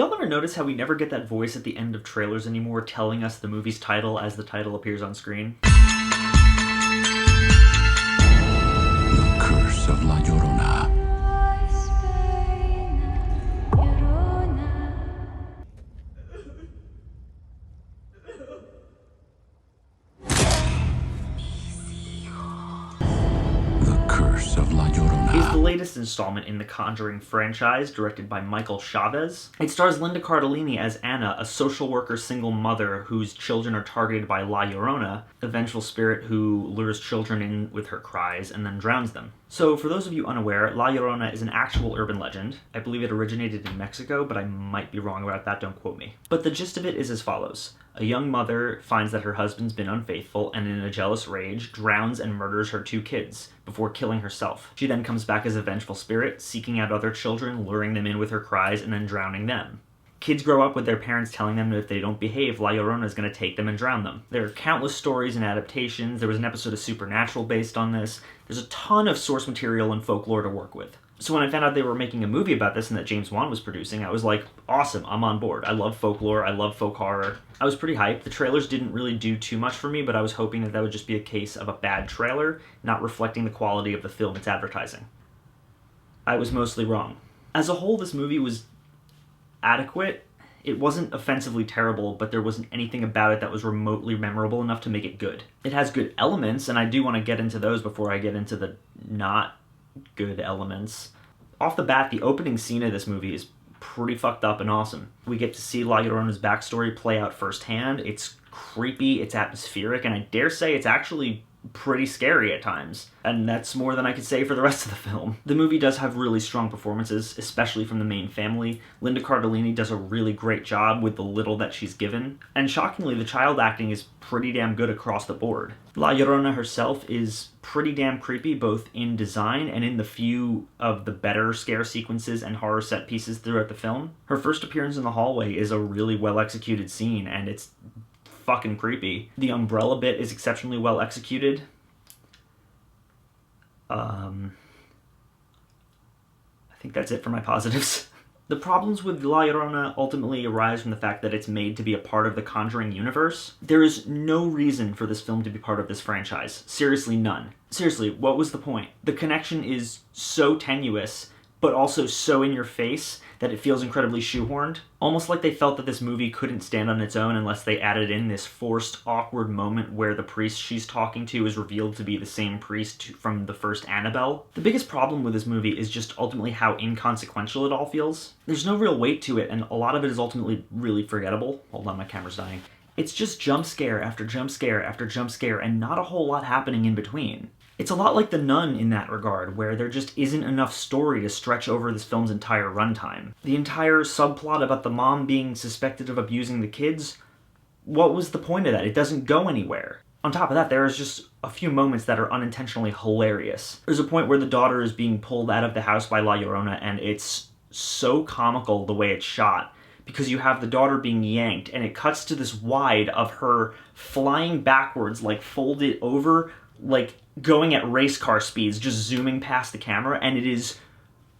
Y'all ever notice how we never get that voice at the end of trailers anymore telling us the movie's title as the title appears on screen? The Curse of La Llorona. The Curse of La Llorona is the latest installment in the Conjuring franchise, directed by Michael Chavez. It stars Linda Cardellini as Anna, a social worker single mother whose children are targeted by La Llorona, a vengeful spirit who lures children in with her cries and then drowns them. So for those of you unaware, La Llorona is an actual urban legend. I believe it originated in Mexico, but I might be wrong about that, don't quote me. But the gist of it is as follows. A young mother finds that her husband's been unfaithful and in a jealous rage drowns and murders her 2 kids before killing herself. She then comes back as a vengeful spirit, seeking out other children, luring them in with her cries, and then drowning them. Kids grow up with their parents telling them that if they don't behave, La Llorona is going to take them and drown them. There are countless stories and adaptations. There was an episode of Supernatural based on this. There's a ton of source material and folklore to work with. So when I found out they were making a movie about this and that James Wan was producing, I was like, awesome, I'm on board. I love folklore, I love folk horror. I was pretty hyped. The trailers didn't really do too much for me, but I was hoping that would just be a case of a bad trailer, not reflecting the quality of the film it's advertising. I was mostly wrong. As a whole, this movie was adequate. It wasn't offensively terrible, but there wasn't anything about it that was remotely memorable enough to make it good. It has good elements, and I do want to get into those before I get into the not good elements. Off the bat, the opening scene of this movie is pretty fucked up and awesome. We get to see La Llorona's backstory play out firsthand. It's creepy, it's atmospheric, and I dare say it's actually pretty scary at times. And that's more than I could say for the rest of the film. The movie does have really strong performances, especially from the main family. Linda Cardellini does a really great job with the little that she's given. And shockingly, the child acting is pretty damn good across the board. La Llorona herself is pretty damn creepy, both in design and in the few of the better scare sequences and horror set pieces throughout the film. Her first appearance in the hallway is a really well-executed scene, and it's fucking creepy. The umbrella bit is exceptionally well executed. I think that's it for my positives. The problems with La Llorona ultimately arise from the fact that it's made to be a part of the Conjuring universe. There is no reason for this film to be part of this franchise. Seriously, none. Seriously, what was the point? The connection is so tenuous, but also so in your face that it feels incredibly shoehorned. Almost like they felt that this movie couldn't stand on its own unless they added in this forced, awkward moment where the priest she's talking to is revealed to be the same priest from the first Annabelle. The biggest problem with this movie is just ultimately how inconsequential it all feels. There's no real weight to it, and a lot of it is ultimately really forgettable. Hold on, my camera's dying. It's just jump scare after jump scare after jump scare, and not a whole lot happening in between. It's a lot like The Nun in that regard, where there just isn't enough story to stretch over this film's entire runtime. The entire subplot about the mom being suspected of abusing the kids, what was the point of that? It doesn't go anywhere. On top of that, there is just a few moments that are unintentionally hilarious. There's a point where the daughter is being pulled out of the house by La Llorona, and it's so comical the way it's shot, because you have the daughter being yanked, and it cuts to this wide of her flying backwards, like folded over, like going at race car speeds, just zooming past the camera, and it is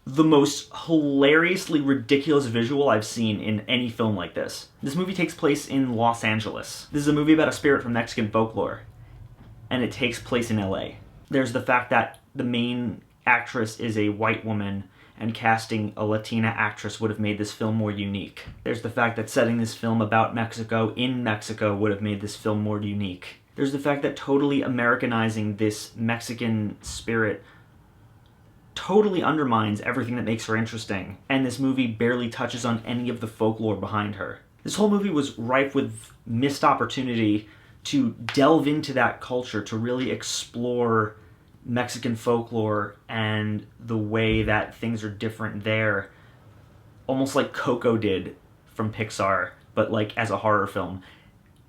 the most hilariously ridiculous visual I've seen in any film like this. This movie takes place in Los Angeles. This is a movie about a spirit from Mexican folklore, and it takes place in LA. There's the fact that the main actress is a white woman, and casting a Latina actress would have made this film more unique. There's the fact that setting this film about Mexico in Mexico would have made this film more unique. There's the fact that totally Americanizing this Mexican spirit totally undermines everything that makes her interesting, and this movie barely touches on any of the folklore behind her. This whole movie was rife with missed opportunity to delve into that culture, to really explore Mexican folklore and the way that things are different there, almost like Coco did from Pixar, but like as a horror film.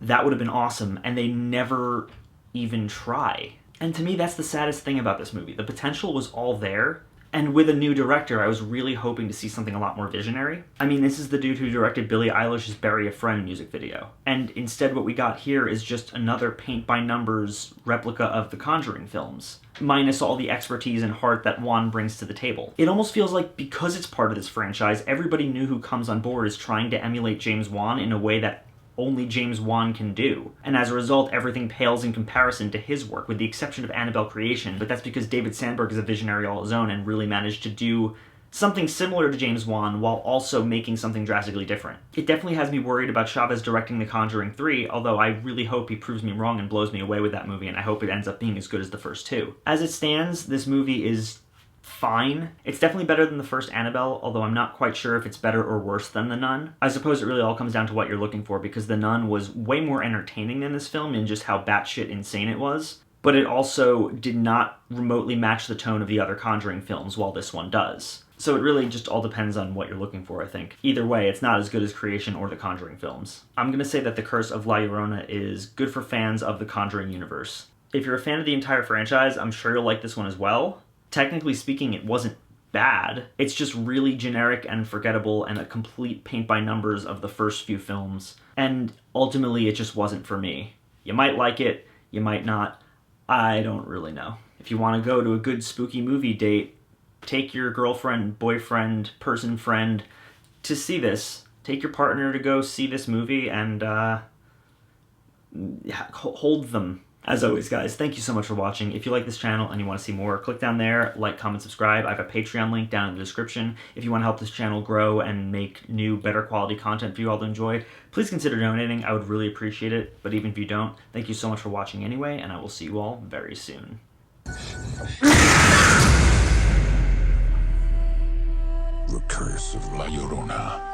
That would have been awesome, and they never even try. And to me, that's the saddest thing about this movie. The potential was all there, And with a new director, I was really hoping to see something a lot more visionary. I mean, this is the dude who directed Billie Eilish's Bury a Friend music video. And instead what we got here is just another paint-by-numbers replica of the Conjuring films, minus all the expertise and heart that Wan brings to the table. It almost feels like because it's part of this franchise, everybody new who comes on board is trying to emulate James Wan in a way that only James Wan can do. And as a result, everything pales in comparison to his work, with the exception of Annabelle Creation, but that's because David Sandberg is a visionary all his own and really managed to do something similar to James Wan while also making something drastically different. It definitely has me worried about Chavez directing The Conjuring 3, although I really hope he proves me wrong and blows me away with that movie, and I hope it ends up being as good as the first two. As it stands, this movie is fine. It's definitely better than the first Annabelle, although I'm not quite sure if it's better or worse than The Nun. I suppose it really all comes down to what you're looking for, because The Nun was way more entertaining than this film in just how batshit insane it was, but it also did not remotely match the tone of the other Conjuring films, while this one does. So it really just all depends on what you're looking for, I think. Either way, it's not as good as Creation or the Conjuring films. I'm going to say that The Curse of La Llorona is good for fans of the Conjuring universe. If you're a fan of the entire franchise, I'm sure you'll like this one as well. Technically speaking, it wasn't bad. It's just really generic and forgettable and a complete paint-by-numbers of the first few films. And ultimately, it just wasn't for me. You might like it, you might not. I don't really know. If you want to go to a good spooky movie date, take your girlfriend, boyfriend, person friend to see this. Take your partner to go see this movie and hold them. As always, guys, thank you so much for watching. If you like this channel and you want to see more, click down there, like, comment, subscribe. I have a Patreon link down in the description. If you want to help this channel grow and make new, better quality content for you all to enjoy, please consider donating. I would really appreciate it. But even if you don't, thank you so much for watching anyway, and I will see you all very soon. The Curse of La Llorona.